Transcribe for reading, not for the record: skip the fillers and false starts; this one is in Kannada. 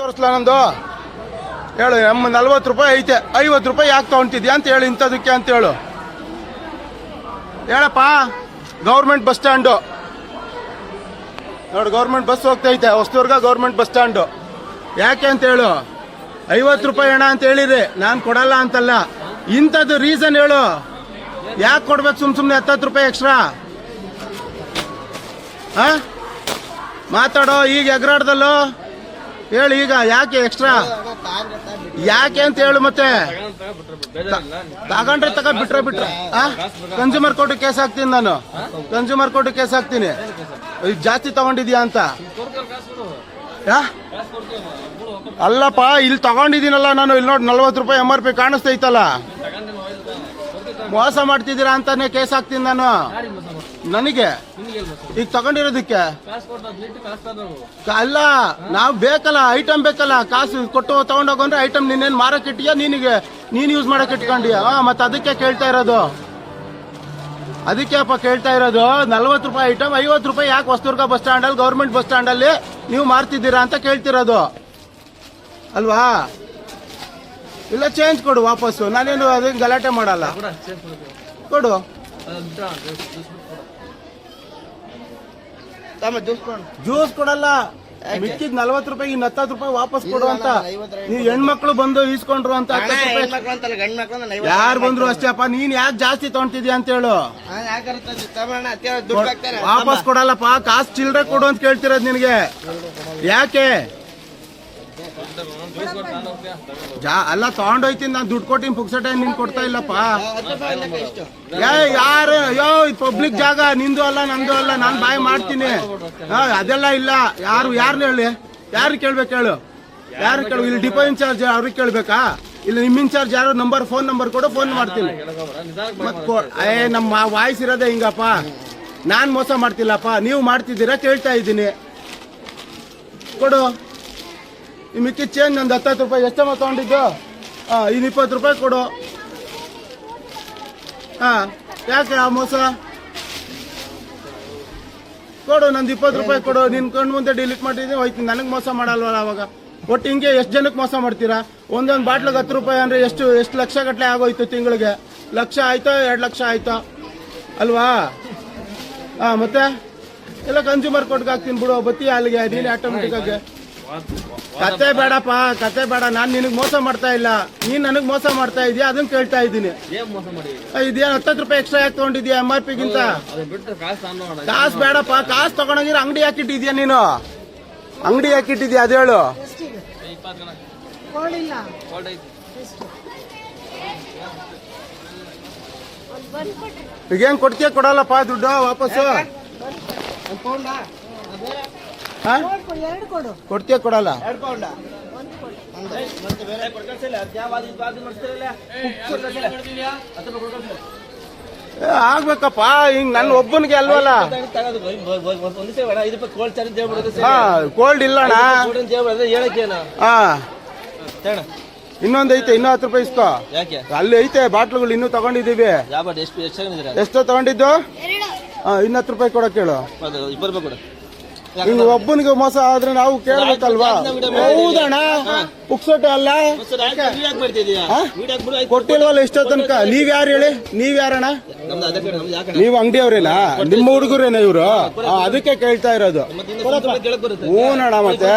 ತೋರಿಸ್ಲಾ ನಂದು ಹೇಳು. 40 ರೂಪಾಯಿ ಐತೆ, 50 ರೂಪಾಯಿ ಯಾಕೆ ತಗೊಂತಿದ್ಯಾ ಅಂತ ಹೇಳು. ಇಂಥದಕ್ಕೆ ಅಂತ ಹೇಳು ಹೇಳಪ್ಪ. ಗೌರ್ಮೆಂಟ್ ಬಸ್ ಸ್ಟ್ಯಾಂಡು ನೋಡು, ಗೌರ್ಮೆಂಟ್ ಬಸ್ ಹೋಗ್ತೈತೆ ಹೊಸದುರ್ಗ ಗೌರ್ಮೆಂಟ್ ಬಸ್ ಸ್ಟ್ಯಾಂಡು. ಯಾಕೆ ಅಂತ ಹೇಳು. 50 ರೂಪಾಯಿ ಅಣ್ಣ ಅಂತ ಹೇಳಿರಿ, ನಾನು ಕೊಡಲ್ಲ ಅಂತಲ್ಲ. ಇಂಥದ್ದು ರೀಸನ್ ಹೇಳು. ಯಾಕೆ ಕೊಡ್ಬೇಕು ಸುಮ್ಮನೆ 10 ರೂಪಾಯಿ ಎಕ್ಸ್ಟ್ರಾ? ಮಾತಾಡೋ. ಈಗ ಎಗರಾಡ್ದಲ್ಲೋ ಹೇಳು. ಈಗ ಯಾಕೆ ಎಕ್ಸ್ಟ್ರಾ ಯಾಕೆ ಅಂತ ಹೇಳು. ಮತ್ತೆ ತಗೊಂಡ್ರೆ ಬಿಟ್ರೆ ಕನ್ಸ್ಯೂಮರ್ ಕೋರ್ಟ್ ಕೇಸ್ ಹಾಕ್ತೀನಿ ನಾನು. ಕನ್ಸ್ಯೂಮರ್ ಕೋರ್ಟ್ ಕೇಸ್ ಹಾಕ್ತೀನಿ ಜಾಸ್ತಿ ತಗೊಂಡಿದ್ಯಾ ಅಂತ. ಅಲ್ಲಪ್ಪ, ಇಲ್ಲಿ ತಗೊಂಡಿದ್ದೀನಲ್ಲ ನಾನು. ಇಲ್ಲಿ ನೋಡಿ 40 ರೂಪಾಯಿ MRP ಕಾಣಿಸ್ತೈತಲ್ಲ. ಮೋಸ ಮಾಡ್ತಿದ್ದೀರಾ ಅಂತಾನೆ ಕೇಸ್ ಹಾಕ್ತೀನಿ ನಾನು. ನನಗೆ ಈಗ ತಗೊಂಡಿರೋದಕ್ಕೆ ಅಲ್ಲ, ನಾವು ಬೇಕಲ್ಲ, ಐಟಮ್ ಬೇಕಲ್ಲ. ಕಾಸು ಕೊಟ್ಟು ತಗೊಂಡೋಗಂದ್ರೆ ಐಟಮ್ ನೀನೇನು ಮಾರಕ್ಕೆ ಇಟ್ಟಿಯಾ, ನೀನು ಯೂಸ್ ಮಾಡಕ್ಕೆ ಇಟ್ಕೊಂಡಿಯ? ಮತ್ತೆ ಅದಕ್ಕೆ ಕೇಳ್ತಾ ಇರೋದು. ಅದಕ್ಕೆ ಅಪ್ಪ ಕೇಳ್ತಾ ಇರೋದು. 40 ರೂಪಾಯಿ ಐಟಮ್ 50 ರೂಪಾಯಿ ಯಾಕೆ ಹೊಸದುರ್ಗ ಬಸ್ ಸ್ಟ್ಯಾಂಡಲ್ಲಿ ಗೌರ್ಮೆಂಟ್ ಬಸ್ ಸ್ಟ್ಯಾಂಡಲ್ಲಿ ನೀವು ಮಾರ್ತಿದ್ದೀರಾ ಅಂತ ಕೇಳ್ತಿರೋದು ಅಲ್ವಾ? ಇಲ್ಲ ಚೇಂಜ್ ಕೊಡು ವಾಪಸ್ಸು. ನಾನೇನು ಅದನ್ನ ಗಲಾಟೆ ಮಾಡಲ್ಲ. ಕೊಡು. ಜ್ಯೂಸ್ ಕೊಡಲ್ಲ. ಮಿಕ್ಕಿದ್ 40 ರೂಪಾಯಿ, ಇನ್ನು 10 ರೂಪಾಯಿ ವಾಪಸ್ ಕೊಡು ಅಂತ. ನೀವು ಹೆಣ್ಮಕ್ಳು ಬಂದು ಈಸ್ಕೊಂಡ್ರು ಅಂತ. ಯಾರು ಬಂದ್ರು ಅಷ್ಟೇ ಅಪ್ಪ. ನೀನ್ ಯಾಕೆ ಜಾಸ್ತಿ ತಗೊಂತಿದ್ಯಾ ಅಂತ ಹೇಳು. ವಾಪಸ್ ಕೊಡಲ್ಲಪ್ಪ. ಕಾಸು ಚಿಲ್ಲರೆ ಕೊಡು ಅಂತ ಕೇಳ್ತಿರೋದು ನಿನಗೆ. ಯಾಕೆ ಅಲ್ಲ ತಗೊಂಡೋಯ್ತೀನಿ ನಾನು. ದುಡ್ಡು ಕೊಟ್ಟಿನಿ ಪುಕ್ಸಟೆ, ನೀನ್ ಕೊಡ್ತಾ ಇಲ್ಲಪ್ಪ. ಯಾರು ಪಬ್ಲಿಕ್ ಜಾಗ ನಿಂದು ಅಲ್ಲ ನಂದು ಅಲ್ಲ. ನಾನು ಬಾಯ್ ಮಾಡ್ತೀನಿ. ಅದೆಲ್ಲ ಇಲ್ಲ. ಯಾರನ್ನ ಹೇಳಿ, ಯಾರು ಕೇಳ್ಬೇಕು ಹೇಳು. ಯಾರು ಕೇಳು. ಇಲ್ಲಿ ಡಿಪೋ ಇನ್ಚಾರ್ಜ್ ಅವ್ರಿಗೆ ಕೇಳ್ಬೇಕಾ? ಇಲ್ಲ ನಿಮ್ ಇನ್ಚಾರ್ಜ್ ಯಾರು ಫೋನ್ ನಂಬರ್ ಕೊಡು, ಫೋನ್ ಮಾಡ್ತೀನಿ. ನಮ್ಮ ವಾಯ್ಸ್ ಇರೋದೇ ಹಿಂಗಪ್ಪ. ನಾನ್ ಮೋಸ ಮಾಡ್ತಿಲ್ಲಪ್ಪ, ನೀವು ಮಾಡ್ತಿದ್ದೀರಾ ಕೇಳ್ತಾ ಇದ್ದೀನಿ. ಕೊಡು. ಈ ಮಿಕ್ಕಿ ಚೇಂಜ್ ನಂದು 10 ರೂಪಾಯಿ ಎಷ್ಟಮ್ಮ ತಗೊಂಡಿದ್ದು? ಇನ್ನು 20 ರೂಪಾಯಿ ಕೊಡು. ಯಾಕೆ ಆ ಮೋಸ? ಕೊಡು. ನಂದು 20 ರೂಪಾಯಿ ಕೊಡು. ನಿನ್ ಕಣ್ಣು ಮುಂದೆ ಡಿಲೀಟ್ ಮಾಡಿದ್ದೀನಿ, ಹೋಯ್ತೀನಿ. ನನಗೆ ಮೋಸ ಮಾಡಲ್ವಲ್ಲ ಅವಾಗ. ಒಟ್ಟು ಹಿಂಗೆ ಎಷ್ಟು ಜನಕ್ಕೆ ಮೋಸ ಮಾಡ್ತೀರಾ? ಒಂದೊಂದು ಬಾಟ್ಲಿಗೆ 10 ರೂಪಾಯಿ ಅಂದ್ರೆ ಎಷ್ಟು ಲಕ್ಷ ಗಟ್ಟಲೆ ಆಗೋಯ್ತು ತಿಂಗಳಿಗೆ. ಲಕ್ಷ ಆಯ್ತಾ, 2 ಲಕ್ಷ ಆಯ್ತಾ ಅಲ್ವಾ? ಮತ್ತೆ ಎಲ್ಲ ಕನ್ಸ್ಯೂಮರ್ ಕೋರ್ಟ್ಗೆ ಹಾಕ್ತೀನಿ ಬಿಡು. ಬತ್ತಿ ಅಲ್ಲಿಗೆ ನೀನು ಆಟೋಮೆಟಿಕ್ ಆಗಿ. ಕತೆ ಬೇಡಪ್ಪ, ಕತೆ ಬೇಡ. ನಾನ್ ನಿನಗ್ ಮೋಸ ಮಾಡ್ತಾ ಇಲ್ಲ, ನೀನ್ ನನಗ್ ಮೋಸ ಮಾಡ್ತಾ ಇದೀಯ. ಅದನ್ನ ಕೇಳ್ತಾ ಇದ್ದೀನಿ. ಇದೇನು 10 ರೂಪಾಯಿ ಎಕ್ಸ್ಟ್ರಾ ಯಾಕೆ ತಗೊಂಡಿದ್ಯಾ MRP ಗಿಂತ? ಕಾಸು ಬೇಡಪ್ಪ. ಕಾಸು ತಗೊಂಡೋಗಿರ ಅಂಗಡಿ ಹಾಕಿಟ್ಟಿದ್ಯಾ ನೀನು? ಅಂಗಡಿ ಹಾಕಿಟ್ಟಿದ್ಯಾ ಅದು ಹೇಳು. ಈಗೇನ್ ಕೊಡ್ತೀಯ? ಕೊಡಲ್ಲಪ್ಪ ದುಡ್ಡು ವಾಪಸ್ಸು. ಕೊಡ್ತೀಯ? ಕೊಡಲ್ಲ. ಆಗ್ಬೇಕಪ್ಪ. ಹಿಂಗ್ ನನ್ನ ಒಬ್ಬನಿಗೆ ಅಲ್ವಲ್ಲ. ಕೋಲ್ಡ್ ಇಲ್ಲಣ್ಣ. ಇನ್ನೊಂದು ಐತೆ, ಇನ್ನೂ 10 ರೂಪಾಯಿ ಇಸ್ಕೋ. ಅಲ್ಲಿ ಐತೆ ಬಾಟ್ಲುಗಳು ಇನ್ನೂ ತಗೊಂಡಿದೀವಿ. ಎಷ್ಟು ತಗೊಂಡಿದ್ದು? ಇನ್ನು 10 ರೂಪಾಯಿ ಕೊಡಕ್ ಹೇಳು. 20 ರೂಪಾಯಿ ಕೊಡ. ಹಿಂಗ ಒಬ್ಬನಿಗೆ ಮೋಸ ಆದ್ರೆ ನಾವು ಕೇಳ್ಬೇಕಲ್ವಾ? ಹೌದಣ್ಣ, ಪುಕ್ಸೋಟೆ ಅಲ್ಲ. ಕೊಟ್ಟಿಲ್ವಲ್ಲ ಇಷ್ಟೋ ತನಕ. ನೀವ್ ಯಾರು ಹೇಳಿ? ನೀವ್ ಯಾರಣ್ಣ? ನೀವ್ ಅಂಗಡಿಯವ್ರೇನಾ? ನಿಮ್ಮ ಹುಡುಗರೇನ ಇವ್ರು? ಅದಕ್ಕೆ ಕೇಳ್ತಾ ಇರೋದು. ಹೂನಣ್ಣ. ಮತ್ತೆ